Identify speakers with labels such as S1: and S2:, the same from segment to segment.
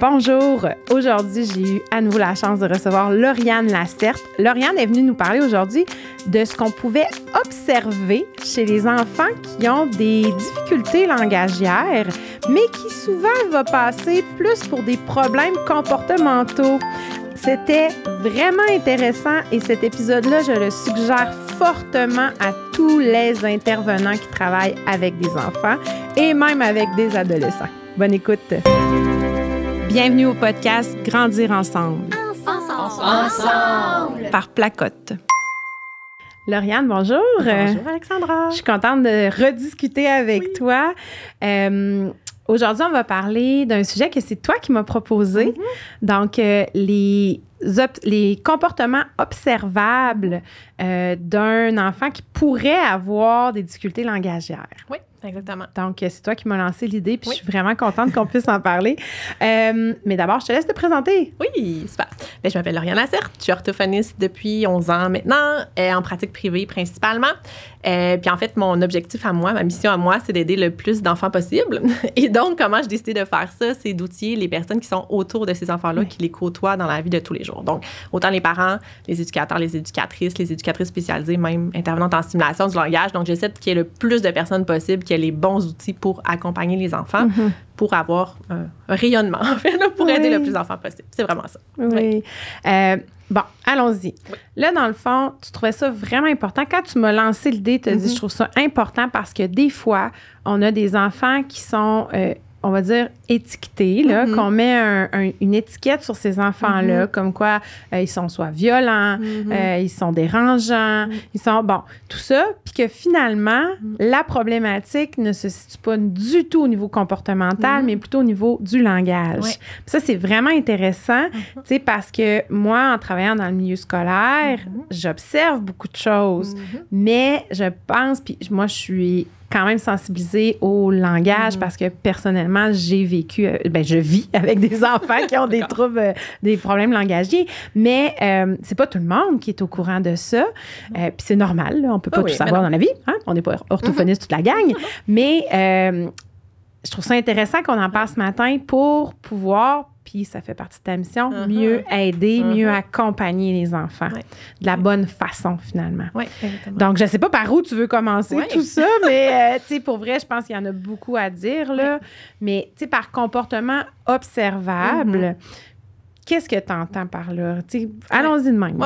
S1: Bonjour! Aujourd'hui, j'ai eu à nouveau la chance de recevoir Lauriane Lacerte. Lauriane est venue nous parler aujourd'hui de ce qu'on pouvait observer chez les enfants qui ont des difficultés langagières, mais qui souvent va passer plus pour des problèmes comportementaux. C'était vraiment intéressant et cet épisode-là, je le suggère fortement à tous les intervenants qui travaillent avec des enfants et même avec des adolescents. Bonne écoute! Bienvenue au podcast Grandir ensemble. Ensemble! Par Placote. Lauriane, bonjour.
S2: Bonjour Alexandra.
S1: Je suis contente de rediscuter avec toi. Aujourd'hui, on va parler d'un sujet que c'est toi qui m'as proposé. Donc, les comportements observables d'un enfant qui pourrait avoir des difficultés langagières.
S2: Oui, exactement.
S1: Donc, c'est toi qui m'as lancé l'idée, puis je suis vraiment contente qu'on puisse en parler. Mais d'abord, je te laisse te présenter.
S2: Oui, super. Bien, je m'appelle Lauriane Lacerte, je suis orthophoniste depuis 11 ans maintenant, en pratique privée principalement. Puis en fait, mon objectif à moi, ma mission à moi, c'est d'aider le plus d'enfants possible. Et donc, comment j'ai décidé de faire ça, c'est d'outiller les personnes qui sont autour de ces enfants-là, qui les côtoient dans la vie de tous les jours. Donc, autant les parents, les éducateurs, les éducatrices spécialisées, même intervenantes en stimulation du langage. Donc, j'essaie qu'il y ait le plus de personnes possible, qu'il y ait les bons outils pour accompagner les enfants, pour avoir un rayonnement, en fait, là, pour aider le plus d'enfants possible. C'est vraiment ça.
S1: Oui. Bon, allons-y. Oui. Là, dans le fond, tu trouvais ça vraiment important. Quand tu m'as lancé l'idée, tu as dit, je trouve ça important parce que des fois, on a des enfants qui sont, on va dire, étiquetés, là, qu'on met une étiquette sur ces enfants-là, comme quoi ils sont soit violents, ils sont dérangeants, ils sont, bon, tout ça, puis que finalement, la problématique ne se situe pas du tout au niveau comportemental, mais plutôt au niveau du langage. Ouais. Ça, c'est vraiment intéressant, tu sais, parce que moi, en travaillant dans le milieu scolaire, j'observe beaucoup de choses, mais je pense, puis moi, je suis quand même sensibilisée au langage parce que personnellement, je vis avec des enfants qui ont des troubles, des problèmes langagiers, mais c'est pas tout le monde qui est au courant de ça. Puis c'est normal, là, on peut pas tout savoir dans la vie. Hein? On n'est pas orthophoniste toute la gang. Mais je trouve ça intéressant qu'on en parle ce matin pour pouvoir, puis ça fait partie de ta mission, mieux aider, mieux accompagner les enfants de la bonne façon, finalement.
S2: Oui, exactement.
S1: Donc, je ne sais pas par où tu veux commencer tout ça, mais tu sais, pour vrai, je pense qu'il y en a beaucoup à dire, là. Mais, tu sais, par comportement observable, qu'est-ce que tu entends par là? T'sais, allons-y de même.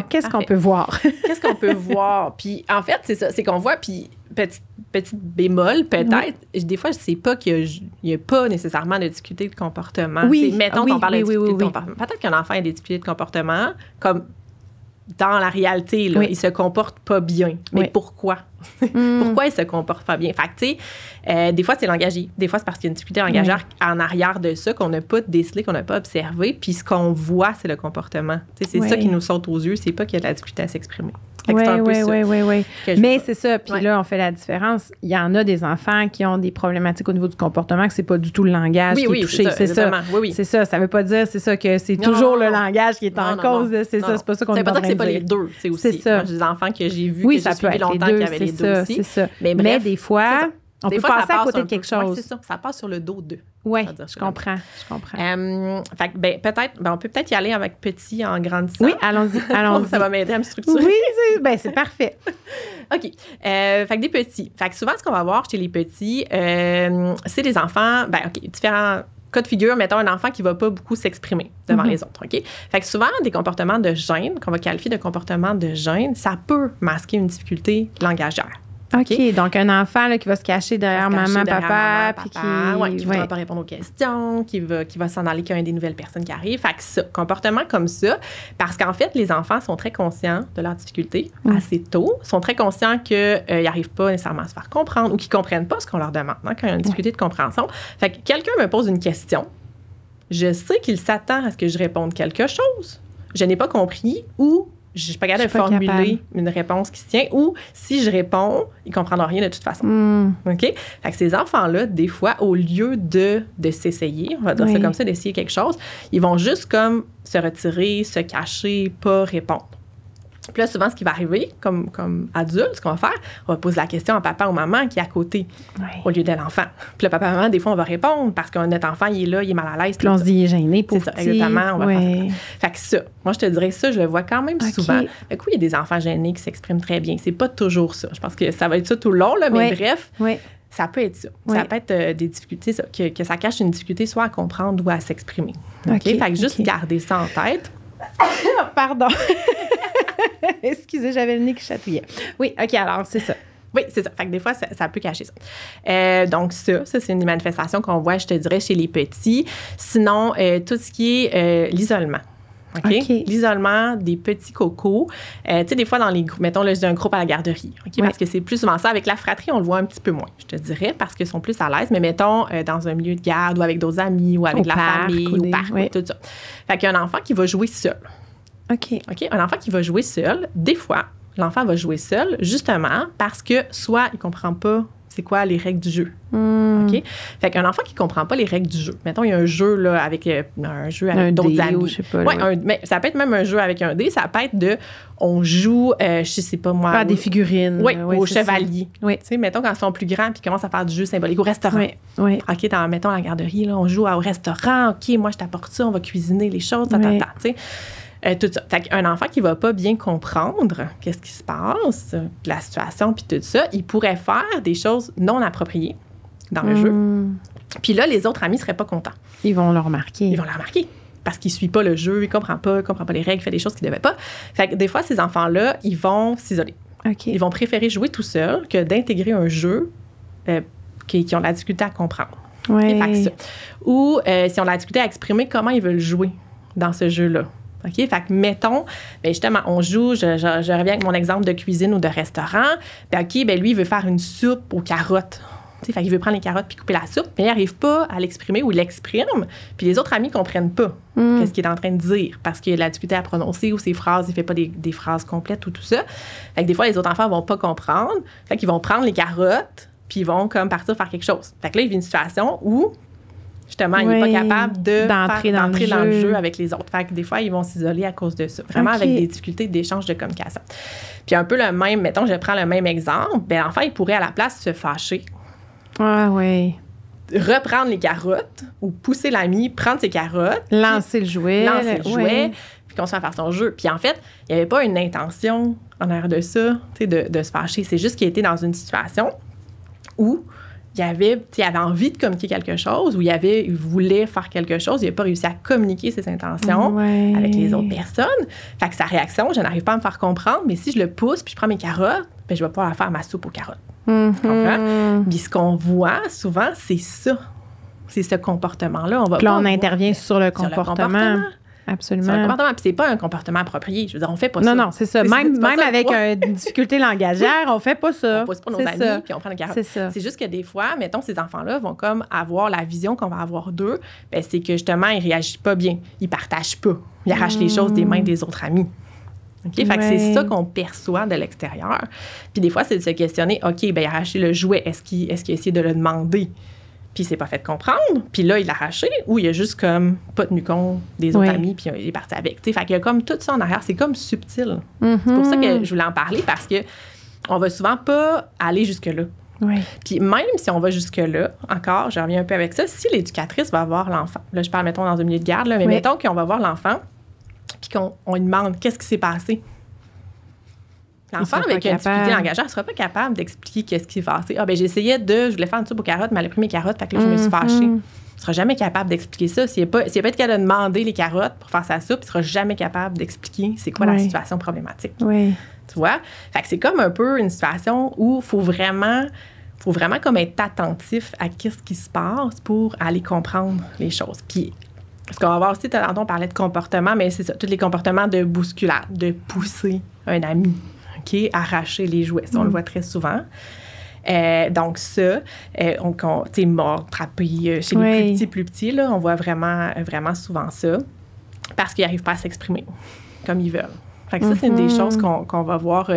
S1: Qu'est-ce qu'on peut voir?
S2: Qu'est-ce qu'on peut voir? Puis, en fait, c'est ça, c'est qu'on voit, puis petite bémol, peut-être. Des fois, je ne sais pas qu'il n'y a pas nécessairement de difficulté de comportement. Mettons qu'on parle de difficulté de comportement. Peut-être qu'un enfant a des difficultés de comportement, comme dans la réalité, là, il ne se comporte pas bien. Mais pourquoi? Pourquoi il ne se comporte pas bien? Fait que, tu sais, des fois, c'est langagier. Des fois, c'est parce qu'il y a une difficulté langagière en arrière de ça qu'on n'a pas décelé, qu'on n'a pas observé. Puis ce qu'on voit, c'est le comportement. Tu sais, c'est ça qui nous saute aux yeux. C'est pas qu'il y a de la difficulté à s'exprimer.
S1: Oui. Mais c'est ça. Puis là, on fait la différence. Il y en a des enfants qui ont des problématiques au niveau du comportement, que c'est pas du tout le langage qui est touché. C'est ça. C'est ça. Ça veut pas dire, c'est ça, que c'est toujours le langage qui est en cause. C'est ça. C'est pas ça qu'on est en train de dire.
S2: C'est pas que c'est pas les deux. C'est ça. Des enfants que j'ai vus, que j'ai suivis longtemps, qui avaient les deux aussi.
S1: C'est ça. Mais des fois, on peut passer à côté de quelque chose.
S2: C'est ça. Ça passe sur le dos d'eux.
S1: Oui, je comprends.
S2: Fait que, on peut peut-être y aller avec petit en grandissant.
S1: Oui, allons-y.
S2: Ça va m'aider à me structurer.
S1: Oui, c'est parfait.
S2: OK. Fait que des petits. Fait que souvent, ce qu'on va voir chez les petits, c'est des enfants, différents cas de figure, mettons un enfant qui ne va pas beaucoup s'exprimer devant les autres, OK? Fait que souvent, des comportements de gêne, qu'on va qualifier de comportements de gêne, ça peut masquer une difficulté langagère.
S1: OK, donc un enfant là, qui va se cacher derrière maman, papa, puis qui
S2: ne voudra pas répondre aux questions, qui va s'en aller qu'il y a une des nouvelles personnes qui arrivent. Fait que ça, comportement comme ça, parce qu'en fait, les enfants sont très conscients de leurs difficultés assez tôt, sont très conscients qu'ils n'arrivent pas nécessairement à se faire comprendre ou qu'ils ne comprennent pas ce qu'on leur demande quand il y a une difficulté de compréhension. Fait que quelqu'un me pose une question, je sais qu'il s'attend à ce que je réponde quelque chose, je n'ai pas compris ou je ne suis pas capable de formuler une réponse qui se tient, ou si je réponds, ils ne comprendront rien de toute façon. OK? Fait que ces enfants-là, des fois, au lieu de s'essayer, on va dire ça comme ça, d'essayer quelque chose, ils vont juste comme se retirer, se cacher, pas répondre. Puis là, souvent, ce qui va arriver, comme adulte, ce qu'on va faire, on va poser la question à papa ou maman qui est à côté, au lieu de l'enfant. Puis le papa et maman, des fois, on va répondre parce que notre enfant, il est là, il est mal à l'aise.
S1: Puis on se dit, il est gêné pour
S2: ça, exactement. On va faire ça. Fait que ça, moi, je te dirais ça, je le vois quand même souvent. Fait que oui, il y a des enfants gênés qui s'expriment très bien. C'est pas toujours ça. Je pense que ça va être ça tout le long, là, mais bref, ça peut être ça. Ça peut être des difficultés, ça, que ça cache une difficulté soit à comprendre ou à s'exprimer. OK? Fait que juste garder ça en tête.
S1: Pardon. Excusez, j'avais le nez qui chatouillait. Oui, OK, alors, c'est ça.
S2: Oui, c'est ça. Fait que des fois, ça peut cacher ça. Donc, ça, c'est une manifestation qu'on voit, je te dirais, chez les petits. Sinon, tout ce qui est l'isolement. OK? L'isolement des petits cocos. Tu sais, des fois, dans les groupes, mettons, là, je dis un groupe à la garderie. OK? Parce que c'est plus souvent ça. Avec la fratrie, on le voit un petit peu moins, je te dirais, parce qu'ils sont plus à l'aise. Mais mettons, dans un milieu de garde ou avec d'autres amis ou avec la famille ou au parc, tout ça. Fait qu'il y a un enfant qui va jouer seul.
S1: OK.
S2: Un enfant qui va jouer seul, des fois, l'enfant va jouer seul, justement, parce que soit il ne comprend pas c'est quoi les règles du jeu. OK? Fait qu'un enfant qui ne comprend pas les règles du jeu, mettons, il y a un jeu là, avec d'autres amis.
S1: Je sais pas,
S2: mais ça peut être même un jeu avec un dé, ça peut être on joue, je sais pas moi.
S1: Des figurines.
S2: Oui, au chevalier.
S1: Oui.
S2: Tu sais, mettons, quand ils sont plus grands puis ils commencent à faire du jeu symbolique au restaurant.
S1: Oui.
S2: OK, mettons, la garderie, là, on joue au restaurant. OK, moi, je t'apporte ça, on va cuisiner les choses, tu sais. Tout ça. Fait qu'un enfant qui va pas bien comprendre qu'est-ce qui se passe, la situation, puis tout ça, il pourrait faire des choses non appropriées dans le jeu. Puis là, les autres amis seraient pas contents.
S1: Ils vont le remarquer.
S2: Parce qu'il suit pas le jeu, il comprend pas les règles, il fait des choses qu'il devait pas. Fait que des fois, ces enfants-là, ils vont s'isoler.
S1: Okay.
S2: Ils vont préférer jouer tout seuls que d'intégrer un jeu qui ont de la difficulté à comprendre.
S1: Ouais.
S2: Fait que ça. Ou si on a de la difficulté à exprimer comment ils veulent jouer dans ce jeu-là. OK? Fait que, mettons, bien justement, on joue, je reviens avec mon exemple de cuisine ou de restaurant. Puis, OK, bien lui, il veut faire une soupe aux carottes. Fait qu'il veut prendre les carottes puis couper la soupe, mais il n'arrive pas à l'exprimer ou il l'exprime. Puis les autres amis ne comprennent pas qu'est-ce qu'il est en train de dire parce qu'il a de la difficulté à prononcer ou ses phrases, il ne fait pas des phrases complètes ou tout ça. Fait que des fois, les autres enfants ne vont pas comprendre. Fait qu'ils vont prendre les carottes puis ils vont comme partir faire quelque chose. Fait que là, il vit une situation où justement, il n'est pas capable d'entrer dans le jeu avec les autres. Fait que des fois, ils vont s'isoler à cause de ça. Vraiment avec des difficultés d'échange de communication. Puis un peu le même, mettons, je prends le même exemple, bien, l'enfant, il pourrait à la place se fâcher.
S1: Ah oui.
S2: Reprendre les carottes ou pousser l'ami, prendre ses carottes.
S1: Lancer le jouet.
S2: Puis qu'on se fasse faire son jeu. Puis en fait, il n'y avait pas une intention en arrière de ça, de se fâcher. C'est juste qu'il était dans une situation où il avait envie de communiquer quelque chose, où il voulait faire quelque chose, il n'a pas réussi à communiquer ses intentions avec les autres personnes. Fait que sa réaction, je n'arrive pas à me faire comprendre, mais si je le pousse puis je prends mes carottes, bien, je vais pouvoir faire ma soupe aux carottes. Tu comprends? Puis ce qu'on voit souvent, c'est ça. C'est ce comportement-là.
S1: Puis là, on intervient sur le comportement. Absolument.
S2: Sur le comportement. Puis c'est pas un comportement approprié. Je veux dire, on fait pas ça.
S1: Non, c'est ça. Même avec une difficulté langagière, on fait pas ça.
S2: On pousse pas nos amis, puis on prend le carotte.
S1: C'est ça.
S2: C'est juste que des fois, mettons, ces enfants-là vont comme avoir la vision qu'on va avoir d'eux. Bien, c'est que justement, ils réagissent pas bien. Ils partagent pas. Ils arrachent les choses des mains des autres amis. OK? Fait que c'est ça qu'on perçoit de l'extérieur. Puis des fois, c'est de se questionner, OK, bien, il a arraché le jouet. Est-ce qu'il a essayé de le demander? Puis il s'est pas fait comprendre. Puis là, il l'a arraché. Ou il a juste comme pas tenu compte des autres amis, puis il est parti avec. T'sais, fait qu'il y a comme tout ça en arrière. C'est comme subtil. C'est pour ça que je voulais en parler, parce que on va souvent pas aller jusque-là. Puis même si on va jusque-là, encore, je reviens un peu avec ça, si l'éducatrice va voir l'enfant, là, je parle, mettons, dans un milieu de garde, là, mais mettons qu'on va voir l'enfant, puis qu'on lui demande qu'est-ce qui s'est passé. L'enfant avec une difficulté langagière ne sera pas capable d'expliquer qu'est-ce qui s'est passé. Ah, ben je voulais faire une soupe aux carottes, mais elle a pris mes carottes, fait que là, je me suis fâchée. Il ne sera jamais capable d'expliquer ça. S'il n'a pas été capable de demander les carottes pour faire sa soupe, il ne sera jamais capable d'expliquer c'est quoi la situation problématique. Tu vois? Fait que c'est comme un peu une situation où il faut vraiment comme être attentif à qu'est-ce qui se passe pour aller comprendre les choses. Puis, ce qu'on va voir aussi, tantôt, on parlait de comportement, mais c'est ça, tous les comportements de bousculade, de pousser un ami. OK, arracher les jouets. Ça, on le voit très souvent. Donc ça, mort, trappé chez les plus petits, là, on voit vraiment, vraiment souvent ça parce qu'ils n'arrivent pas à s'exprimer comme ils veulent. Fait que ça, c'est une des choses qu'on va voir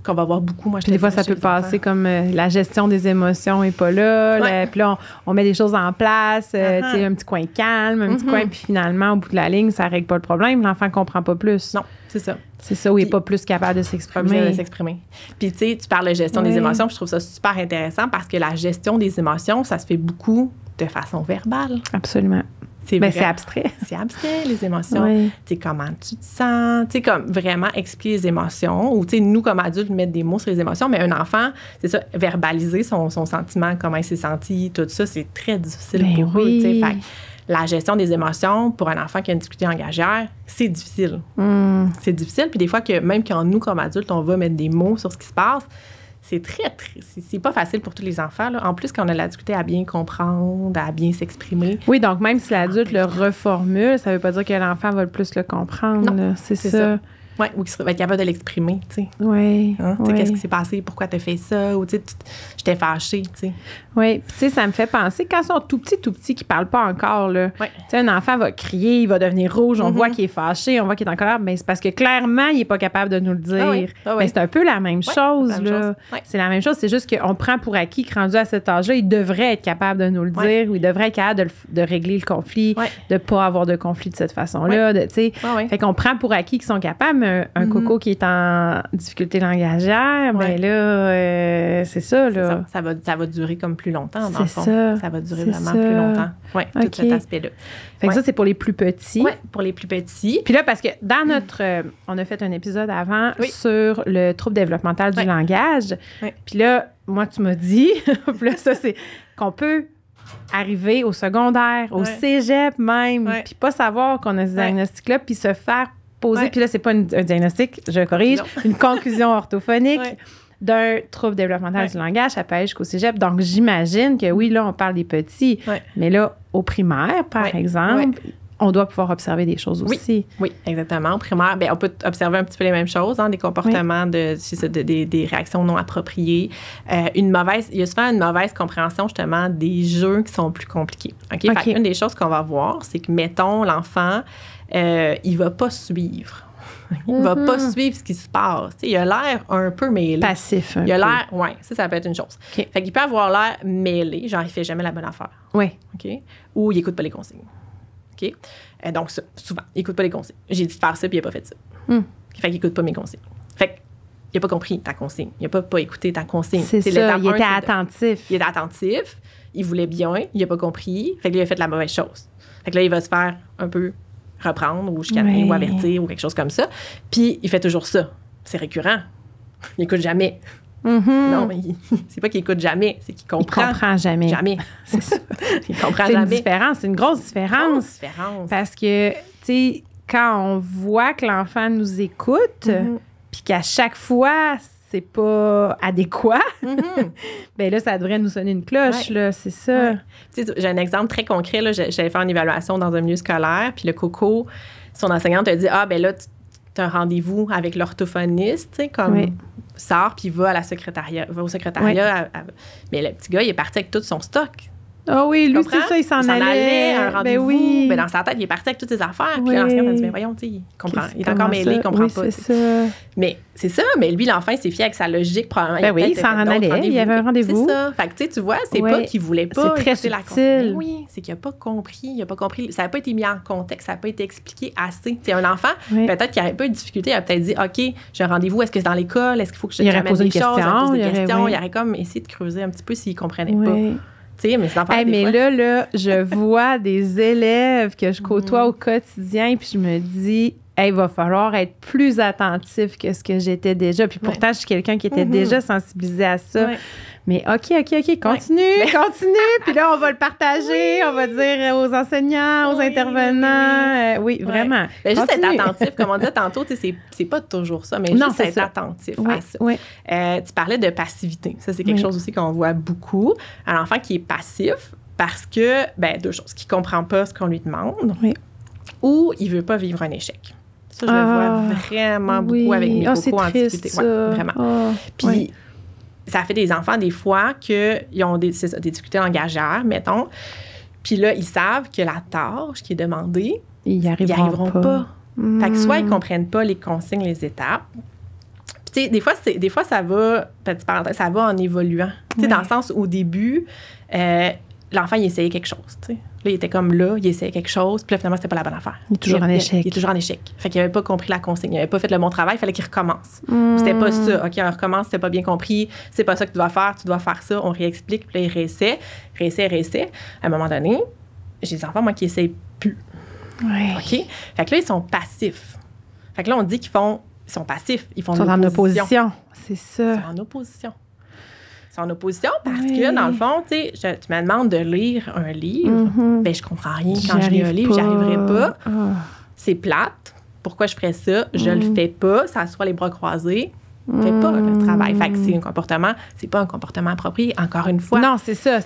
S2: qu'on va voir beaucoup. Moi,
S1: puis des fois, ça peut passer comme la gestion des émotions n'est pas là. Puis là, on met des choses en place, tu sais, un petit coin calme, un petit coin, puis finalement, au bout de la ligne, ça règle pas le problème. L'enfant ne comprend pas plus.
S2: Non, c'est ça.
S1: C'est ça, où il n'est pas plus capable de s'exprimer.
S2: Puis, tu sais, tu parles de gestion des émotions, puis je trouve ça super intéressant parce que la gestion des émotions, ça se fait beaucoup de façon verbale.
S1: Absolument. C'est abstrait.
S2: C'est abstrait, les émotions. Tu sais, comment tu te sens. Tu sais, comme vraiment expliquer les émotions. Ou, tu sais, nous, comme adultes, mettre des mots sur les émotions. Mais un enfant, c'est ça, verbaliser son sentiment, comment il s'est senti, tout ça, c'est très difficile pour eux. Tu sais, fait la gestion des émotions, pour un enfant qui a une difficulté langagière, c'est difficile. C'est difficile. Puis des fois, même quand nous, comme adultes, on va mettre des mots sur ce qui se passe, c'est pas facile pour tous les enfants. Là. En plus, quand on a la difficulté à bien comprendre, à bien s'exprimer.
S1: Oui, donc même si l'adulte le reformule, ça veut pas dire que l'enfant va le plus le comprendre.
S2: Non,
S1: c'est ça.
S2: Oui, ou qu'il va être capable de l'exprimer, tu sais.
S1: Oui.
S2: Hein? Oui. Qu'est-ce qui s'est passé? Pourquoi tu as fait ça? Ou, tu sais, j'étais fâchée, tu sais.
S1: Oui, puis, tu sais, ça me fait penser, quand ils sont tout petits, qui ne parlent pas encore, là. Tu sais, un enfant va crier, il va devenir rouge, on voit qu'il est fâché, on voit qu'il est en colère, mais c'est parce que clairement, il n'est pas capable de nous le dire. Mais c'est un peu la même chose, là. C'est la même chose, c'est juste qu'on prend pour acquis que rendu à cet âge-là, il devrait être capable de nous le dire, ou il devrait être capable de régler le conflit, de ne pas avoir de conflit de cette façon-là, tu sais. Fait qu'on prend pour acquis qu'ils sont capables, mais un coco qui est en difficulté langagière, ben là, c'est ça, là.
S2: Ça va durer comme plus longtemps, dans le fond. Ça va durer vraiment plus longtemps. Oui, tout cet aspect-là.
S1: Fait que ça, c'est pour les plus petits.
S2: Oui, pour les plus petits.
S1: Puis là, parce que dans notre... on a fait un épisode avant sur le trouble développemental du langage. Puis là, moi, tu m'as dit, puis là, ça, c'est qu'on peut arriver au secondaire, au cégep même, puis pas savoir qu'on a ce diagnostic-là, puis se faire poser, puis là, c'est pas un diagnostic, je corrige, une conclusion orthophonique d'un trouble développemental du langage, ça peut aller jusqu'au cégep. Donc, j'imagine que oui, là, on parle des petits, mais là, au primaire, par exemple, on doit pouvoir observer des choses aussi.
S2: Oui, exactement. Au primaire, bien, on peut observer un petit peu les mêmes choses, des comportements, des réactions non appropriées. Il y a souvent une mauvaise compréhension, justement, des jeux qui sont plus compliqués. OK? Fait une des choses qu'on va voir, c'est que, mettons, l'enfant, il va pas suivre. Il va pas suivre ce qui se passe. T'sais, il a l'air un peu mêlé.
S1: Passif.
S2: Il a l'air, ça peut être une chose. Fait qu'il peut avoir l'air mêlé, genre il fait jamais la bonne affaire.
S1: Oui.
S2: OK? Ou il écoute pas les consignes. OK? Donc, ça, souvent, il écoute pas les consignes. J'ai dit de faire ça, puis il a pas fait ça. Fait qu'il écoute pas mes consignes. Fait qu'il a pas compris ta consigne. Il a pas écouté ta consigne.
S1: C'est ça, il était attentif.
S2: Il était attentif, il voulait bien, il a pas compris. Fait que là, il a fait la mauvaise chose. Fait que là, il va se faire un peu reprendre ou chicaner ou avertir ou quelque chose comme ça. Puis, il fait toujours ça. C'est récurrent. Il écoute jamais. Non, mais c'est pas qu'il écoute jamais, c'est qu'il comprend.
S1: Il comprend jamais.
S2: Jamais.
S1: C'est ça.
S2: Il comprend jamais.
S1: C'est une différence, c'est une grosse différence. Parce que, tu sais, quand on voit que l'enfant nous écoute, puis qu'à chaque fois, c'est pas adéquat, bien là, ça devrait nous sonner une cloche, là, c'est ça.
S2: Tu sais, j'ai un exemple très concret, là. J'allais faire une évaluation dans un milieu scolaire, puis le coco, son enseignante a dit, ben là, tu as un rendez-vous avec l'orthophoniste, tu sais, comme sort, puis va au secrétariat. Mais le petit gars, il est parti avec tout son stock.
S1: Ah oui, lui, c'est ça, il s'en allait.
S2: Un rendez-vous. Ben dans sa tête, il est parti avec toutes ses affaires. Puis l'enseignante a dit, voyons, tu sais, il comprend. Il est encore mêlé, il comprend pas.
S1: C'est ça.
S2: Mais c'est ça, mais lui, l'enfant, il s'est fié avec sa logique, probablement.
S1: Il s'en allait, il y avait un rendez-vous.
S2: C'est ça. Fait que, tu vois, c'est pas qu'il voulait pas.
S1: C'est très subtil.
S2: Oui, c'est qu'il n'a pas compris. Ça n'a pas été mis en contexte, ça n'a pas été expliqué assez. C'est un enfant, peut-être qu'il n'avait pas eu de difficulté, il a peut-être dit, OK, j'ai un rendez-vous, est-ce que c'est dans l'école? Est-ce qu'il faut que je te ramène des choses? Il aurait comme essayé de creuser un petit peu s'il ne comprenait pas. Mais
S1: là, je vois des élèves que je côtoie au quotidien, puis je me dis, il va falloir être plus attentif que ce que j'étais déjà. Puis pourtant, je suis quelqu'un qui était déjà sensibilisé à ça. Mais OK, continue. Puis là, on va le partager, on va dire aux enseignants, aux intervenants. Oui, vraiment.
S2: Mais juste être attentif, comme on disait tantôt, c'est pas toujours ça, mais juste être attentif à ça. Tu parlais de passivité. Ça, c'est quelque chose aussi qu'on voit beaucoup. Un enfant qui est passif parce que, deux choses, qu'il comprend pas ce qu'on lui demande ou il veut pas vivre un échec. Ça, je le vois vraiment beaucoup avec mes cocos en difficulté. Vraiment. Puis, ça fait des enfants, des fois, qu'ils ont des difficultés langagières, mettons. Puis là, ils savent que la tâche qui est demandée, ils n'y arriveront pas. Fait que soit ils ne comprennent pas les consignes, les étapes. Puis, tu tu sais, des fois, ça va, petite parenthèse, ça va en évoluant. Tu sais, dans le sens, au début, l'enfant, il essayait quelque chose, tu sais. Là, il était comme là, il essayait quelque chose, puis là, finalement, c'était pas la bonne affaire.
S1: Il est toujours en échec.
S2: Il est toujours en échec. Fait qu'il avait pas compris la consigne, il avait pas fait le bon travail, il fallait qu'il recommence. C'était pas ça. OK, on recommence, c'était pas bien compris, c'est pas ça que tu dois faire ça, on réexplique, puis là, il réessaie. À un moment donné, j'ai des enfants, moi, qui essayent plus.
S1: Oui.
S2: OK? Fait que là, ils sont passifs. Fait que là, on dit ils sont passifs, ils font de
S1: l'opposition.
S2: en
S1: opposition, c'est ça.
S2: Ils sont en opposition. Ils sont en opposition parce que, dans le fond, tu me demandes de lire un livre, ben je comprends rien. Quand je lis un livre, j'y arriverai pas. C'est plate. Pourquoi je ferais ça? Je le fais pas. Ça soit les bras croisés. Je fais pas le travail. Fait que c'est pas un comportement approprié, encore une fois.
S1: Non, c'est ça.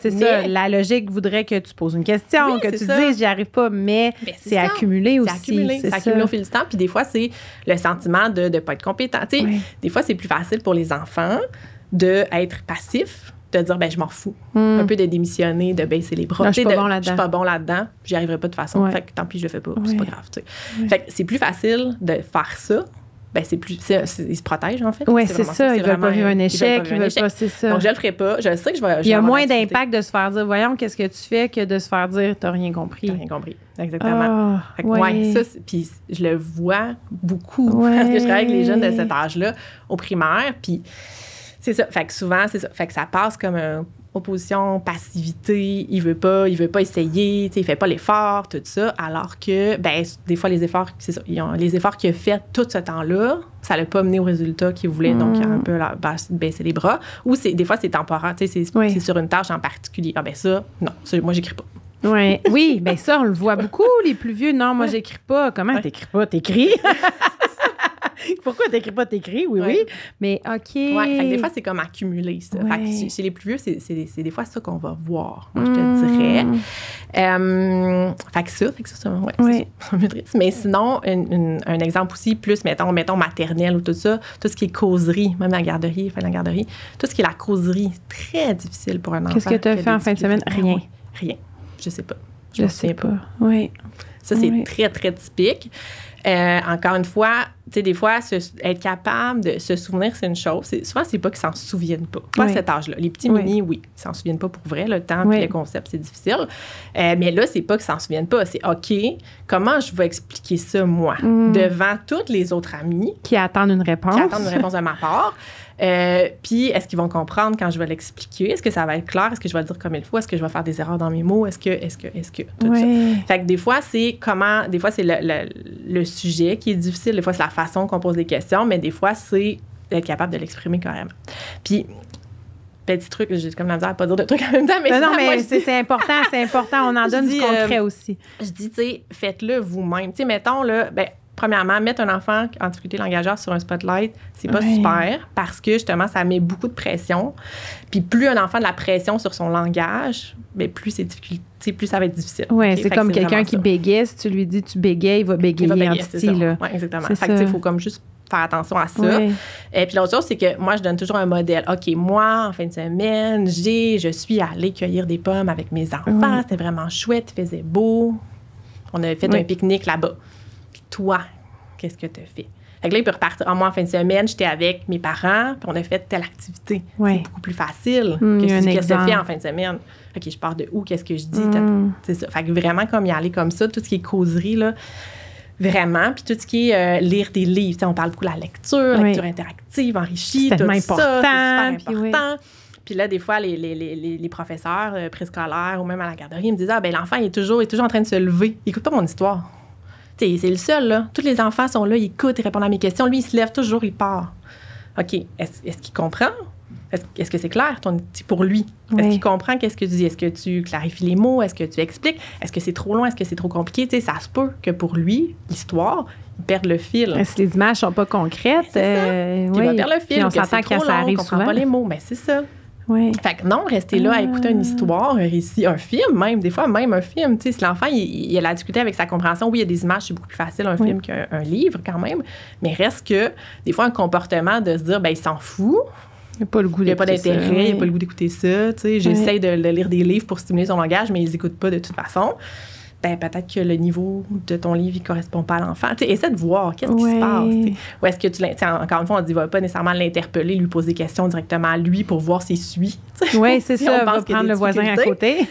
S1: La logique voudrait que tu poses une question, que tu dises, j'y arrive pas, mais c'est accumulé aussi.
S2: C'est accumulé au fil du temps. Puis des fois, c'est le sentiment de ne pas être compétent. Tu sais, des fois, c'est plus facile pour les enfants d'être passifs, de dire, ben je m'en fous. Un peu de démissionner, de baisser les bras.
S1: Je suis pas
S2: bon là-dedans. J'y arriverai pas de toute façon. Fait que tant pis, je le fais pas. C'est pas grave. Tu sais. Fait que c'est plus facile de faire ça. Ben ils se protègent, en fait.
S1: Oui, c'est ça. Ils veulent pas vivre un échec. Ils veulent pas, c'est ça.
S2: Donc, je le ferai pas. Je sais que je vais...
S1: Il y a moins d'impact de se faire dire, voyons, qu'est-ce que tu fais, que de se faire dire, t'as rien compris.
S2: T'as rien compris. Exactement. Fait que, ça, puis je le vois beaucoup. Parce que je travaille avec les jeunes de cet âge-là, au primaire. Puis c'est ça. Fait que souvent, c'est ça. Fait que ça passe comme opposition, passivité, il veut pas essayer, il fait pas l'effort, tout ça, alors que, ben, des fois, les efforts, c'est ça, les efforts qu'il a fait tout ce temps-là, ça l'a pas mené au résultat qu'il voulait, donc il a un peu baissé les bras, ou des fois, c'est temporaire, c'est sur une tâche en particulier. Ah ben ça, non, ça, moi, j'écris pas.
S1: Oui, ben ça, on le voit beaucoup, les plus vieux, non, moi, j'écris pas. Comment t'écris pas? T'écris? Pourquoi t'écris pas? T'écris, oui. Mais OK.
S2: Oui, fait que des fois, c'est comme accumulé, ça. Fait que chez les plus vieux, c'est des fois ça qu'on va voir, moi, je te dirais. Fait que ça, c'est ça, mais sinon, un exemple aussi, plus, mettons, maternelle ou tout ça, tout ce qui est causerie, même la garderie, tout ce qui est la causerie, très difficile pour un enfant.
S1: Qu'est-ce que tu as fait en fin de semaine? Rien.
S2: Rien. Je sais pas.
S1: Je sais pas. Oui.
S2: Ça, c'est très, très typique. Encore une fois, tu sais, des fois, être capable de se souvenir, c'est une chose. Souvent, c'est pas qu'ils s'en souviennent pas. Pas à cet âge-là. Les petits mini, oui, ils s'en souviennent pas pour vrai. Le temps puis le concept, c'est difficile. Mais là, c'est pas qu'ils s'en souviennent pas. C'est OK, comment je vais expliquer ça, moi, devant toutes les autres amies
S1: qui attendent une réponse.
S2: De ma part. Puis, est-ce qu'ils vont comprendre quand je vais l'expliquer? Est-ce que ça va être clair? Est-ce que je vais le dire comme il faut? Est-ce que je vais faire des erreurs dans mes mots? Est-ce que tout ça. Fait que des fois, c'est le sujet qui est difficile. Des fois, c'est la façon qu'on pose des questions, mais des fois, c'est être capable de l'exprimer carrément. Puis, petit truc, j'ai comme la misère à pas dire de trucs en même temps, mais
S1: non, mais c'est important, on en donne du concret aussi.
S2: Je dis, tu sais, faites-le vous-même. Tu sais, mettons, là, premièrement, mettre un enfant en difficulté langagière sur un spotlight, c'est pas super parce que, justement, ça met beaucoup de pression. Puis plus un enfant a de la pression sur son langage, bien, plus c'est difficile, plus ça va être difficile.
S1: Oui, c'est comme quelqu'un qui bégaye. Si tu lui dis tu bégayes, il va bégayer en style.
S2: Oui, exactement. Fait que, il faut comme juste faire attention à ça. Et puis l'autre chose, c'est que moi, je donne toujours un modèle. OK, moi, en fin de semaine, je suis allée cueillir des pommes avec mes enfants. C'était vraiment chouette, il faisait beau. On avait fait un pique-nique là-bas. Toi, qu'est-ce que tu as fait? Fait que là, il peut repartir. Moi, en fin de semaine, j'étais avec mes parents, puis on a fait telle activité. C'est beaucoup plus facile que si qu'est-ce que tu fais en fin de semaine. OK, je pars de où? Qu'est-ce que je dis? C'est ça. Fait que vraiment, comme y aller comme ça, tout ce qui est causerie, là, vraiment. Puis tout ce qui est lire des livres. T'sais, on parle beaucoup de la lecture interactive, enrichie,
S1: c'est
S2: tout ça.
S1: C'est super
S2: important. Puis là, des fois, les professeurs préscolaires ou même à la garderie, ils me disent, l'enfant, il est toujours en train de se lever. Il écoute pas mon histoire. C'est le seul, là. Tous les enfants sont là, ils écoutent, ils répondent à mes questions. Lui, il se lève toujours, il part. OK, est-ce qu'il comprend? Est-ce que c'est clair pour lui? Est-ce qu'il comprend qu'est-ce que tu dis? Est-ce que tu clarifies les mots? Est-ce que tu expliques? Est-ce que c'est trop loin? Est-ce que c'est trop compliqué? Ça se peut que pour lui, l'histoire, il perde le fil.
S1: Si les images sont pas concrètes,
S2: il va perdre le fil.
S1: Puis on s'entend que ça arrive souvent.
S2: On comprend pas les mots, mais c'est ça. Fait que non, rester là à écouter une histoire, un récit, un film même, des fois même un film. Si l'enfant, il a la difficulté avec sa compréhension, oui, il y a des images, c'est beaucoup plus facile un film qu'un livre quand même, mais reste que des fois un comportement de se dire, il s'en fout.
S1: Il n'y a pas le goût d'écouter ça.
S2: Il n'y a pas d'intérêt, il n'y a pas le goût d'écouter ça. J'essaie de lire des livres pour stimuler son langage, mais ils n'écoutent pas de toute façon. ben peut-être que le niveau de ton livre ne correspond pas à l'enfant. Essaie de voir qu'est-ce qui se passe. T'sais. Ou est-ce que encore une fois, on dit va pas nécessairement l'interpeller, lui poser des questions directement à lui pour voir s'il suit.
S1: Oui, c'est ça, va prendre le voisin à côté.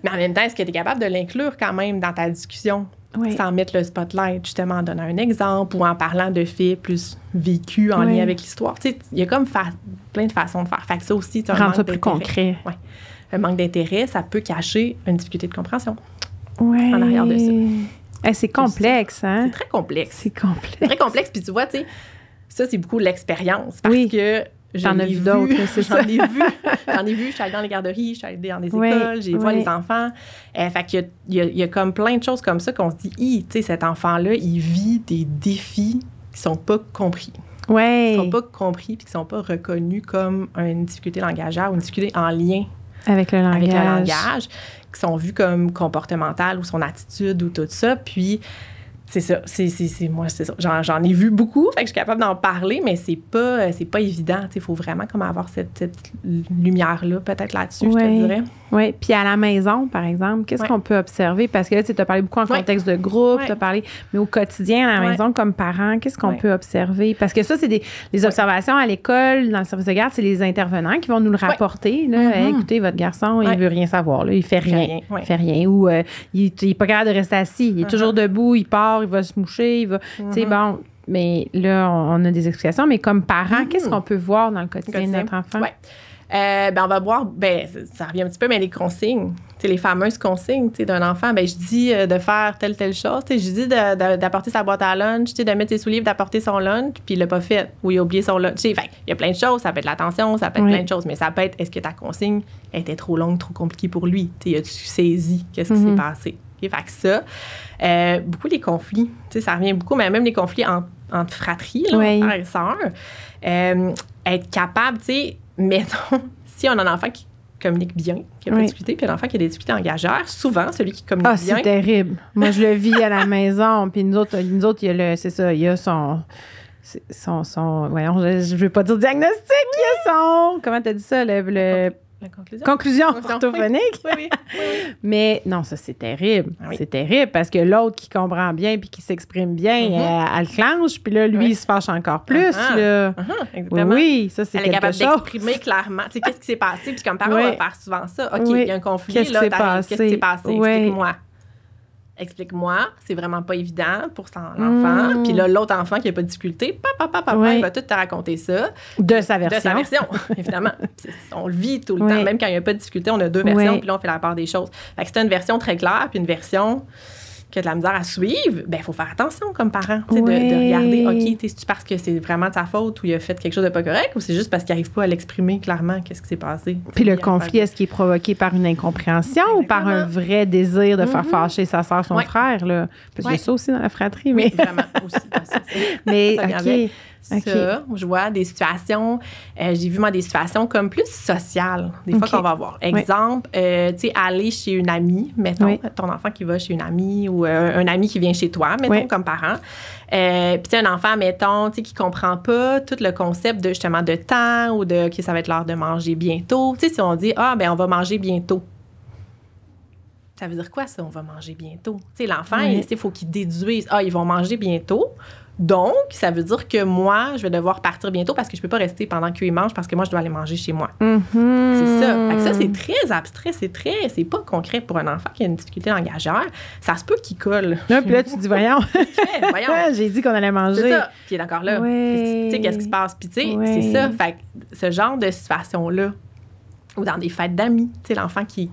S2: Mais en même temps, est-ce que tu es capable de l'inclure quand même dans ta discussion sans mettre le spotlight, justement, en donnant un exemple ou en parlant de faits plus vécus en lien avec l'histoire. Il y a comme plein de façons de faire. Fait que ça aussi, tu as un manque d'intérêt.
S1: Rendre ça plus concret.
S2: Ouais. Un manque d'intérêt, ça peut cacher une difficulté de compréhension.
S1: Ouais.
S2: En arrière de ça.
S1: C'est complexe, hein?
S2: C'est très complexe.
S1: C'est complexe.
S2: Très complexe. Puis tu vois, ça, c'est beaucoup l'expérience. Parce que
S1: j'en ai vu d'autres, c'est ça.
S2: J'en ai vu. Je suis allée dans les garderies, je suis allée dans des écoles, j'ai vu les enfants. Fait qu'il y a comme plein de choses comme ça qu'on se dit, tu sais, cet enfant-là, il vit des défis qui sont pas compris.
S1: Oui.
S2: Qui sont pas compris puis qui sont pas reconnus comme une difficulté langagière ou une difficulté en lien
S1: avec le langage,
S2: qui sont vus comme comportementales ou son attitude ou tout ça. Puis, c'est ça. Moi, c'est ça. J'en ai vu beaucoup, fait que je suis capable d'en parler, mais c'est pas évident. Il faut vraiment comme avoir cette lumière-là, peut-être là-dessus, je te dirais.
S1: Oui. Puis à la maison, par exemple, qu'est-ce qu'on peut observer? Parce que là, tu as parlé beaucoup en contexte de groupe, tu as parlé, mais au quotidien, à la maison, comme parent, qu'est-ce qu'on peut observer? Parce que ça, c'est les observations à l'école, dans le service de garde, c'est les intervenants qui vont nous le rapporter. Là. Hey, écoutez, votre garçon, il veut rien savoir. Là. Il fait rien. Il fait rien. Ou il n'est pas capable de rester assis. Il est toujours debout, il part, il va se moucher, il va... Tu sais, bon... Mais là, on a des explications. Mais comme parents, qu'est-ce qu'on peut voir dans le quotidien de notre enfant?
S2: On va voir, ça revient un petit peu, mais les consignes, les fameuses consignes d'un enfant. Je dis de faire telle chose. Je dis d'apporter sa boîte à lunch, de mettre ses souliers, d'apporter son lunch, puis il l'a pas fait, ou il a oublié son lunch. Il y a plein de choses. Ça peut être l'attention, ça peut être plein de choses, mais ça peut être, est-ce que ta consigne était trop longue, trop compliquée pour lui? As-tu saisi qu'est-ce qui s'est passé? Fait que ça, beaucoup les conflits, ça revient beaucoup, mais même les conflits entre fratries, frères et sœurs, être capable, mettons, si on a un enfant qui communique bien, qui a pas de difficulté, puis un enfant qui a des difficultés langagères, souvent, celui qui communique bien...
S1: c'est terrible. Moi, je le vis à la maison, puis nous autres, il y a son voyons, je veux pas dire diagnostic, il y a son... Comment t'as dit ça?
S2: La
S1: conclusion orthophonique.
S2: Oui.
S1: Mais non, ça, c'est terrible. C'est terrible parce que l'autre qui comprend bien puis qui s'exprime bien, elle clenche, puis là, lui, il se fâche encore plus.
S2: Exactement.
S1: Oui, ça, c'est quelque chose.
S2: Elle est capable d'exprimer clairement. Qu'est-ce qui s'est passé? Puis comme parent, on va faire souvent ça. OK, il y a un conflit.
S1: Qu'est-ce qui s'est passé?
S2: Qu'est-ce qui s'est passé? Explique-moi. C'est vraiment pas évident pour l'enfant. Puis là, l'autre enfant qui n'a pas de difficulté, papa, il va tout te raconter ça.
S1: De sa version.
S2: Évidemment. On le vit tout le temps. Même quand il n'y a pas de difficulté, on a deux versions, puis là, on fait la part des choses. Fait que c'est une version très claire, puis une version qui a de la misère à suivre. Il faut faire attention comme parent, de regarder, OK, c'est-tu parce que c'est vraiment de sa faute ou il a fait quelque chose de pas correct ou c'est juste parce qu'il n'arrive pas à l'exprimer clairement qu'est-ce qui s'est passé.
S1: Puis le conflit, est-ce qu'il est provoqué par une incompréhension ou par un vrai désir de faire fâcher sa soeur, son frère? Là? Parce qu'il y a ça aussi dans la fratrie. Mais...
S2: Oui, vraiment, aussi.
S1: Mais, OK.
S2: Ça, je vois des situations, j'ai vu moi des situations comme plus sociales, des fois qu'on va voir. Exemple, tu sais, aller chez une amie, mettons, ton enfant qui va chez une amie ou un ami qui vient chez toi, mettons, comme parent. Puis tu sais, un enfant, mettons, tu sais, qui comprend pas tout le concept de justement de temps ou de, OK, ça va être l'heure de manger bientôt. Tu sais, si on dit, on va manger bientôt. Ça veut dire quoi, ça, on va manger bientôt? Tu sais, l'enfant, il faut qu'il déduise, ils vont manger bientôt. Donc, ça veut dire que moi, je vais devoir partir bientôt parce que je peux pas rester pendant qu'eux ils mangent parce que moi, je dois aller manger chez moi. C'est ça. Fait que ça, c'est très abstrait. C'est pas concret pour un enfant qui a une difficulté langagère. Ça se peut qu'il colle.
S1: Là, puis là, tu dis, voyons. J'ai dit qu'on allait manger.
S2: C'est ça. Puis il est encore là. Tu sais, qu'est-ce qui se passe? Puis tu sais, c'est ça. Fait que ce genre de situation-là, ou dans des fêtes d'amis, tu sais, l'enfant qui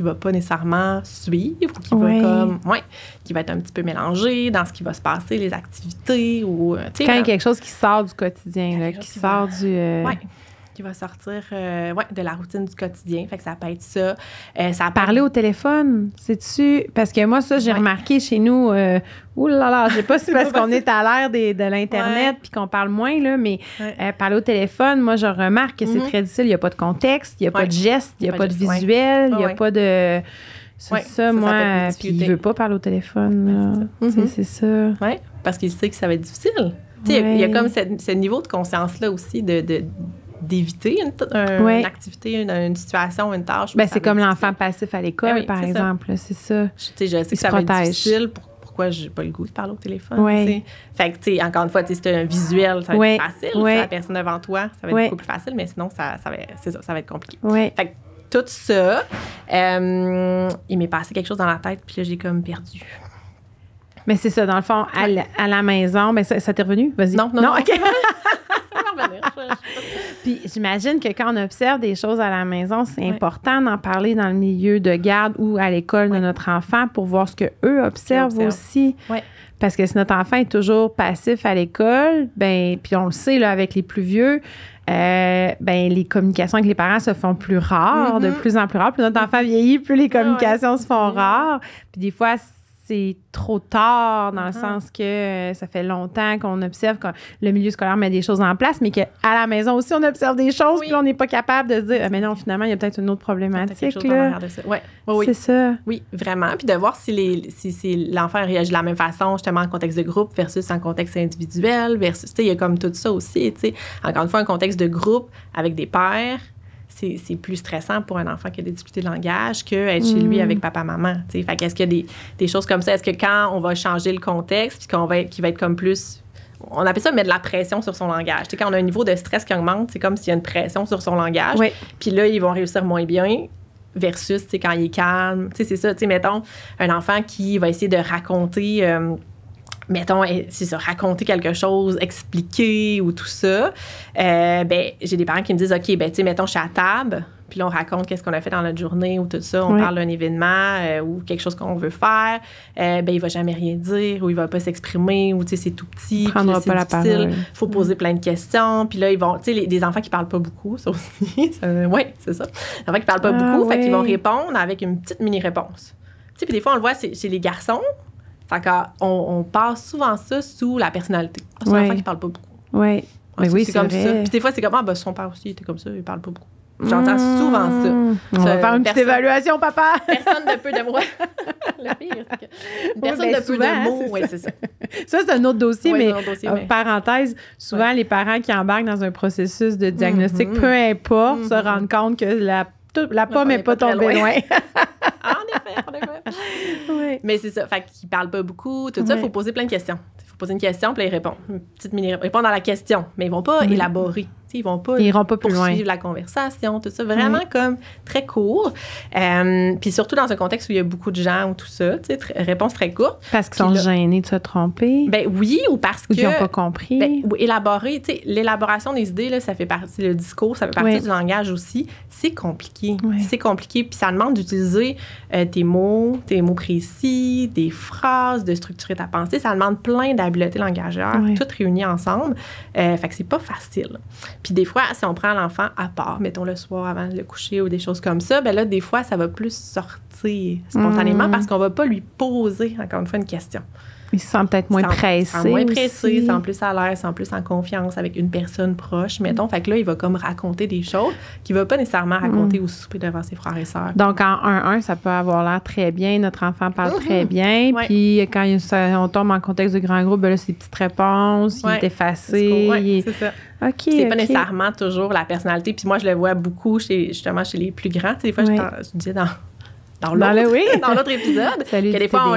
S2: va pas nécessairement suivre, qui va qui va être un petit peu mélangé dans ce qui va se passer, les activités, ou, tu sais...
S1: Quand il y a quelque chose qui sort du quotidien, là, qui sort du...
S2: qui va sortir de la routine du quotidien. Fait que ça peut être ça.
S1: Parler au téléphone, sais-tu? Parce que moi, ça, j'ai remarqué chez nous... je sais pas si c'est parce qu'on est à l'ère de l'Internet puis qu'on parle moins, là, mais parler au téléphone, moi, je remarque que c'est très difficile. Il n'y a pas de contexte, il n'y a pas de geste, il n'y a pas de visuel, il n'y a pas de... C'est ça, moi, puis il ne veut pas parler au téléphone. C'est ça.
S2: Oui, parce qu'il sait que ça va être difficile. Il y a comme ce niveau de conscience-là aussi de d'éviter une activité, une situation, une tâche.
S1: Ben, c'est comme l'enfant passif à l'école, par exemple. C'est ça.
S2: Je sais que ça va être difficile. Pourquoi j'ai pas le goût de parler au téléphone? Fait que, tu sais, encore une fois, c'est un visuel, ça va être facile. La personne devant toi, ça va être beaucoup plus facile, mais sinon, ça va être compliqué. Fait que tout ça, il m'est passé quelque chose dans la tête, puis là, j'ai comme perdu.
S1: Mais c'est ça, dans le fond, à la maison, ben ça t'est revenu? Vas-y.
S2: Non, OK.
S1: Puis j'imagine que quand on observe des choses à la maison, c'est important d'en parler dans le milieu de garde ou à l'école de notre enfant pour voir ce qu'eux observent aussi. Parce que si notre enfant est toujours passif à l'école, ben puis on le sait là, avec les plus vieux, ben les communications avec les parents se font plus rares, de plus en plus rares. Plus notre enfant vieillit, plus les communications se font rares. Puis des fois, c'est trop tard dans le sens que ça fait longtemps qu'on observe que le milieu scolaire met des choses en place, mais qu'à la maison aussi, on observe des choses, puis on n'est pas capable de se dire, mais non, finalement, il y a peut-être une autre problématique. Là.
S2: Oui.
S1: C'est ça.
S2: Oui, vraiment. Puis de voir si l'enfant réagit de la même façon, justement, en contexte de groupe versus en contexte individuel, versus, tu sais, il y a comme tout ça aussi, tu sais. Encore une fois, un contexte de groupe avec des pairs, c'est plus stressant pour un enfant qui a des difficultés de langage qu'être chez lui avec papa-maman. Fait qu'est-ce qu'il y a des choses comme ça? Est-ce que quand on va changer le contexte, puis qu'il va être comme plus... On appelle ça mettre de la pression sur son langage. Quand on a un niveau de stress qui augmente, c'est comme s'il y a une pression sur son langage. Puis là, ils vont réussir moins bien versus quand il est calme. C'est ça. Mettons, un enfant qui va essayer de raconter... mettons, c'est ça, raconter quelque chose, expliquer ou tout ça, ben j'ai des parents qui me disent, OK, ben tu sais, mettons, je suis à table, puis là, on raconte qu'est-ce qu'on a fait dans notre journée ou tout ça, on parle d'un événement ou quelque chose qu'on veut faire, ben il va jamais rien dire ou il va pas s'exprimer ou, tu sais, c'est tout petit,
S1: il prendra pas la parole.
S2: Il faut poser plein de questions, puis là, ils vont, tu sais, des enfants qui parlent pas beaucoup, ça aussi, oui, c'est ça, des enfants qui parlent pas beaucoup, fait qu'ils vont répondre avec une petite mini-réponse. Tu sais, puis des fois, on le voit chez les garçons. Fait qu'on passe souvent ça sous la personnalité. C'est un enfant qui parle pas beaucoup.
S1: Mais oui, c'est
S2: comme
S1: vrai.
S2: ça. Puis des fois, c'est comme, ben, son père aussi, il était comme ça, il parle pas beaucoup. J'entends souvent ça.
S1: On va faire une petite évaluation, papa.
S2: Personne de peu de mots. Le pire, c'est que personne de peu de mots. Oui, c'est ça.
S1: Ça, c'est un autre dossier, mais parenthèse, souvent, les parents qui embarquent dans un processus de diagnostic, peu importe, se rendent compte que la pomme n'est pas tombée loin.
S2: En effet. Oui. Mais c'est ça. Fait qu'il parle pas beaucoup. Tout ça, il faut poser plein de questions. Il faut poser une question, puis là, il répond. Une petite répondre à la question. Mais ils vont pas élaborer. Ils vont pas poursuivre la conversation, tout ça. Vraiment comme très court. Puis surtout dans un contexte où il y a beaucoup de gens ou tout ça. Réponse très courte.
S1: Parce qu'ils sont gênés de se tromper.
S2: Ben oui, ou parce
S1: qu'ils n'ont pas compris.
S2: Ben, élaborer, tu sais, l'élaboration des idées, là, ça fait partie, le discours, ça fait partie du langage aussi. C'est compliqué. C'est compliqué. Puis ça demande d'utiliser tes mots précis, des phrases, de structurer ta pensée. Ça demande plein d'habiletés langagères, toutes réunies ensemble. Fait que c'est pas facile. Puis des fois, si on prend l'enfant à part, mettons le soir avant de le coucher ou des choses comme ça, ben là, des fois, ça va plus sortir spontanément parce qu'on va pas lui poser, encore une fois, une question.
S1: Il se sent peut-être moins pressé.
S2: Il se sent moins pressé, il se sent plus à l'aise, il se sent plus en confiance avec une personne proche, mettons. Fait que là, il va comme raconter des choses qu'il ne va pas nécessairement raconter au souper devant ses frères et sœurs.
S1: Donc, en 1-1, ça peut avoir l'air très bien. Notre enfant parle très bien. Puis, quand on tombe en contexte de grand groupe, ben là, c'est des petites réponses, il est effacé.
S2: C'est ça.
S1: OK.
S2: C'est pas nécessairement toujours la personnalité. Puis moi, je le vois beaucoup justement chez les plus grands. Tu sais, des fois, je disais dans l'autre épisode, que des fois,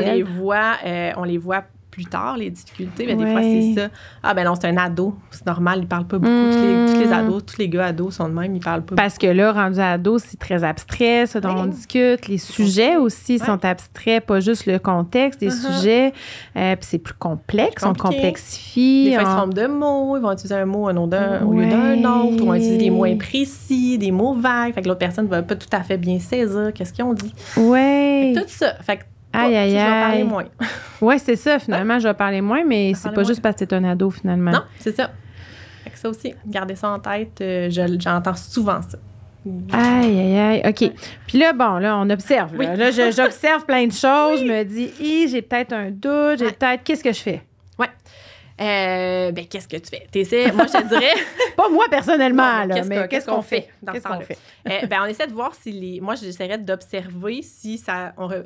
S2: on les voit plus tard, les difficultés, mais des fois, c'est ça. Ah, ben non, c'est un ado. C'est normal, il parle pas beaucoup. Tous les ados, tous les gars ados sont de même, ils parlent pas beaucoup.
S1: Parce que là, rendu ado, c'est très abstrait, ce dont on discute. Les sujets aussi sont abstraits, pas juste le contexte des sujets. Puis c'est plus complexe, on complexifie.
S2: Des fois, ils se trompent de mots, ils vont utiliser un mot au lieu d'un autre, ils vont utiliser des mots imprécis, des mots vagues. Fait que l'autre personne ne va pas tout à fait bien saisir qu'est-ce qu'ils ont dit.
S1: Oui.
S2: Tout ça. Fait que
S1: je vais
S2: parler moins.
S1: Oui, c'est ça, finalement, je vais parler moins, mais c'est pas juste parce que c'est un ado, finalement.
S2: Non, c'est ça. Fait que ça aussi, gardez ça en tête, j'entends souvent ça.
S1: Aïe. OK. Puis là, on observe. Là, j'observe plein de choses. Je me dis, j'ai peut-être un doute, qu'est-ce que je fais?
S2: Oui. Qu'est-ce que tu fais? Moi, je te dirais...
S1: Pas moi, personnellement, là, mais
S2: qu'est-ce qu'on fait dans
S1: Qu'est-ce
S2: ce temps-là?
S1: qu'on fait?
S2: On essaie de voir si Moi, j'essaierais d'observer si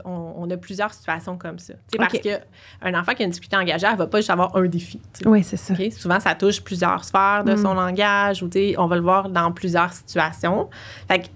S2: on a plusieurs situations comme ça. Parce qu'un enfant qui a une difficulté en langage, elle va pas juste avoir un défi.
S1: Oui, c'est ça.
S2: Souvent, ça touche plusieurs sphères de son langage ou on va le voir dans plusieurs situations. Fait que,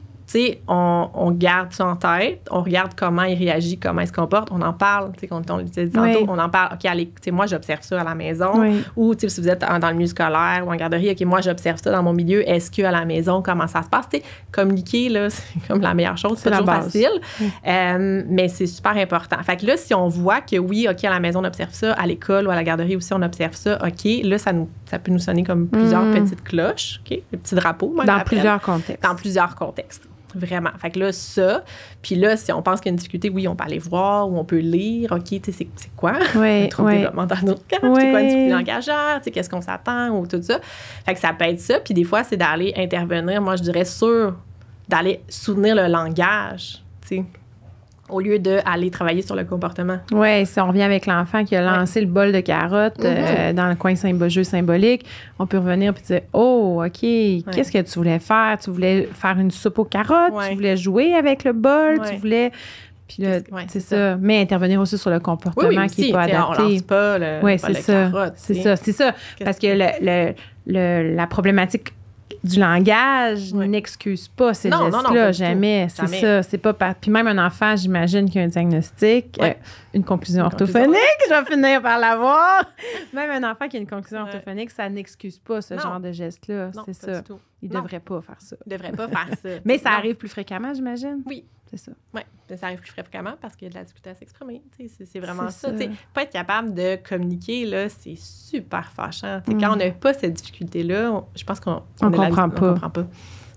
S2: on garde ça en tête, on regarde comment il réagit, comment il se comporte, on en parle, quand on le disait tantôt, on en parle, OK, allez, moi, j'observe ça à la maison, ou si vous êtes dans le milieu scolaire ou en garderie, OK, moi, j'observe ça dans mon milieu, est-ce qu'à la maison, comment ça se passe? Communiquer, là, c'est comme la meilleure chose, c'est toujours facile, mais c'est super important. Fait que là, si on voit que oui, OK, à la maison, on observe ça, à l'école ou à la garderie aussi, on observe ça, OK, là, ça peut nous sonner comme plusieurs petites cloches, OK, des petits drapeaux, moi,
S1: dans plusieurs contextes.
S2: Dans plusieurs contextes. Vraiment. Fait que là, ça. Puis là, si on pense qu'il y a une difficulté, oui, on peut aller voir ou on peut lire. OK, tu sais, c'est quoi? Un trouble développemental notable? C'est quoi une difficulté langagère? Tu sais, qu'est-ce qu'on s'attend ou tout ça? Fait que ça peut être ça. Puis des fois, c'est d'aller intervenir, moi, je dirais, d'aller soutenir le langage, tu sais, au lieu d'aller travailler sur le comportement.
S1: Oui, si on revient avec l'enfant qui a lancé le bol de carottes dans le coin jeu symbolique, on peut revenir et dire « Oh, OK, qu'est-ce que tu voulais faire? Tu voulais faire une soupe aux carottes? Tu voulais jouer avec le bol? Tu voulais... » Puis là, c'est ça. Mais intervenir aussi sur le comportement qui n'est pas adapté.
S2: On lance pas le bol de carottes.
S1: C'est ça. Parce que la problématique du langage n'excuse pas ces gestes-là, jamais. C'est ça. C'est pas Puis même un enfant, j'imagine qu'il y a un diagnostic, une conclusion orthophonique, je vais finir par l'avoir. Même un enfant qui a une conclusion orthophonique, ça n'excuse pas ce genre de geste-là. C'est ça. Il ne devrait pas faire ça.
S2: Il ne devrait pas faire ça.
S1: Mais ça arrive plus fréquemment, j'imagine.
S2: Oui.
S1: C'est ça.
S2: Oui, ça arrive plus fréquemment parce qu'il y a de la difficulté à s'exprimer. C'est vraiment ça. Pas être capable de communiquer, là, c'est super fâchant. Quand on n'a pas cette difficulté-là, je pense qu'on
S1: ne comprend pas.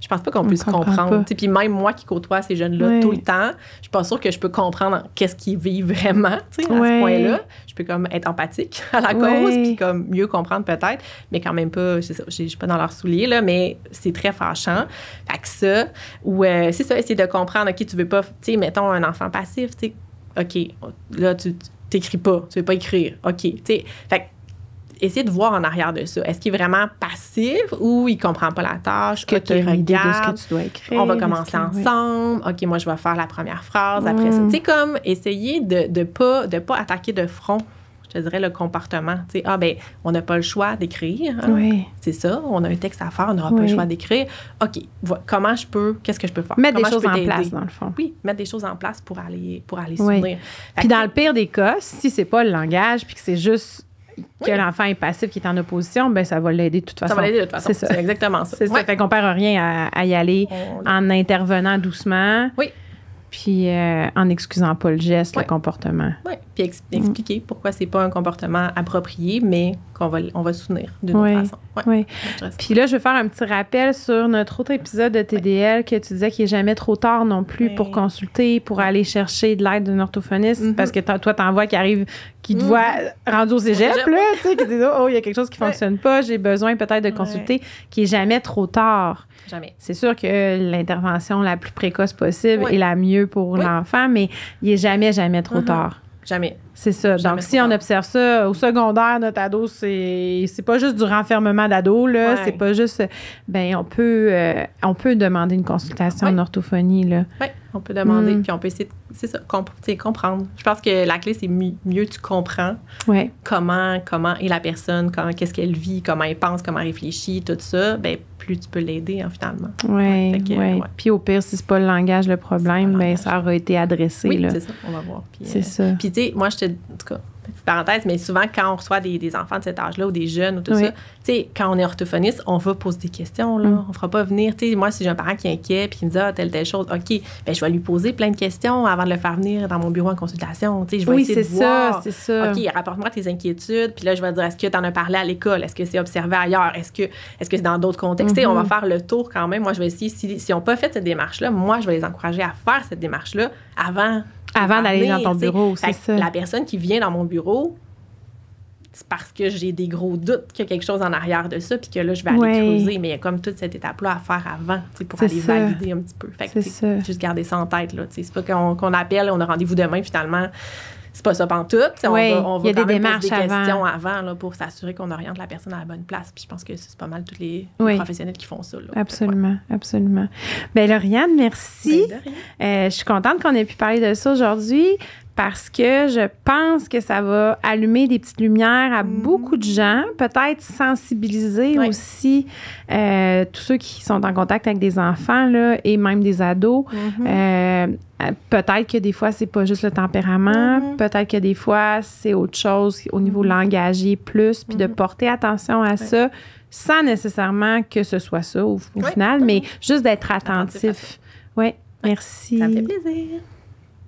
S2: Je pense pas qu'on puisse comprendre. Puis même moi qui côtoie ces jeunes-là tout le temps, je suis pas sûre que je peux comprendre qu'est-ce qu'ils vivent vraiment à ce point-là. Je peux comme être empathique à la cause puis comme mieux comprendre peut-être, mais quand même pas, c'est ça, je suis pas dans leurs souliers, là, mais c'est très fâchant. Fait que ça, ou c'est ça, essayer de comprendre, OK, tu veux pas, tu sais, mettons un enfant passif, tu sais, OK, là, tu t'écris pas, tu veux pas écrire, OK, tu sais, fait que essayer de voir en arrière de ça. Est-ce qu'il est vraiment passif ou il comprend pas la tâche?
S1: Que tu as une idée de ce que tu dois écrire.
S2: On va commencer ensemble. OK, moi, je vais faire la première phrase. Après ça, tu sais, comme essayer de pas attaquer de front, je te dirais, le comportement. Tu sais, on n'a pas le choix d'écrire. Hein? C'est ça. On a un texte à faire, on n'aura pas le choix d'écrire. OK, qu'est-ce que je peux faire?
S1: Mettre des choses en place, dans le fond.
S2: Oui, mettre des choses en place pour aller soutenir.
S1: Puis dans le pire des cas, si c'est pas le langage puis que c'est juste que l'enfant est passif, qui est en opposition, ben ça va l'aider de toute façon.
S2: Ça va l'aider de toute façon. C'est exactement ça.
S1: C'est ça. Fait qu'on perd rien à y aller en intervenant doucement.
S2: Oui.
S1: Puis en excusant pas le geste, le comportement.
S2: Oui. Puis expliquer pourquoi c'est pas un comportement approprié, mais qu'on va soutenir d'une autre façon.
S1: Oui. Puis là, je vais faire un petit rappel sur notre autre épisode de TDL que tu disais qu'il n'est jamais trop tard non plus pour consulter, pour aller chercher de l'aide d'un orthophoniste, parce que toi, t'en vois qui te voit rendu au cégep, là, tu sais, qui te dit « Oh, il y a quelque chose qui fonctionne pas, j'ai besoin peut-être de consulter », qui n'est jamais trop tard.
S2: Jamais.
S1: C'est sûr que l'intervention la plus précoce possible est la mieux pour l'enfant, mais il n'est jamais trop tard.
S2: Jamais.
S1: C'est ça. Donc, si on observe ça au secondaire, notre ado, c'est pas juste du renfermement d'ado, là. C'est pas juste... on peut demander une consultation en orthophonie, là.
S2: Oui, on peut demander, puis on peut essayer de comprendre. Je pense que la clé, c'est mieux tu comprends comment est la personne, qu'est-ce qu'elle vit, comment elle pense, comment elle réfléchit, tout ça, plus tu peux l'aider, finalement.
S1: Oui. Puis au pire, si c'est pas le langage le problème, ça aura été adressé.
S2: Oui,
S1: là.
S2: c'est ça, on va voir. Puis,
S1: c'est ça.
S2: Puis tu sais, moi, en tout cas, petite parenthèse, mais souvent, quand on reçoit des enfants de cet âge-là ou des jeunes ou tout ça, tu sais, quand on est orthophoniste, on va poser des questions, là. On fera pas venir, tu sais, moi, si j'ai un parent qui est inquiet puis qui me dit, telle chose, OK, je vais lui poser plein de questions avant de le faire venir dans mon bureau en consultation, tu sais, je vais essayer de voir.
S1: C'est ça.
S2: OK, rapporte-moi tes inquiétudes, puis là, je vais dire, est-ce que tu en as parlé à l'école? Est-ce que c'est observé ailleurs? Est-ce que c'est dans d'autres contextes? Tu sais, on va faire le tour quand même. Moi, je vais essayer, si on n'a pas fait cette démarche-là, moi, je vais les encourager à faire cette démarche-là avant
S1: d'aller dans ton bureau, c'est ça.
S2: La personne qui vient dans mon bureau, c'est parce que j'ai des gros doutes qu'il y a quelque chose en arrière de ça, puis que là, je vais aller creuser. Mais il y a comme toute cette étape-là à faire avant, pour aller valider un petit peu. Fait que, juste garder ça en tête, là. C'est pas qu'on appelle, on a rendez-vous demain, finalement. c'est pas ça pantoute.
S1: Oui,
S2: On va
S1: il y a
S2: quand
S1: des
S2: même poser
S1: démarches
S2: des questions
S1: avant.
S2: avant là, pour s'assurer qu'on oriente la personne à la bonne place. Puis je pense que c'est pas mal tous les professionnels qui font ça. Là.
S1: Absolument, absolument. Bien, Lauriane, merci.
S2: Ben, de rien.
S1: Je suis contente qu'on ait pu parler de ça aujourd'hui parce que je pense que ça va allumer des petites lumières à beaucoup de gens, peut-être sensibiliser aussi tous ceux qui sont en contact avec des enfants là, et même des ados. Peut-être que des fois, c'est pas juste le tempérament, peut-être que des fois, c'est autre chose au niveau langagier plus, puis de porter attention à ça sans nécessairement que ce soit ça au final, mais juste d'être attentif. Oui, merci.
S2: Ça me fait plaisir.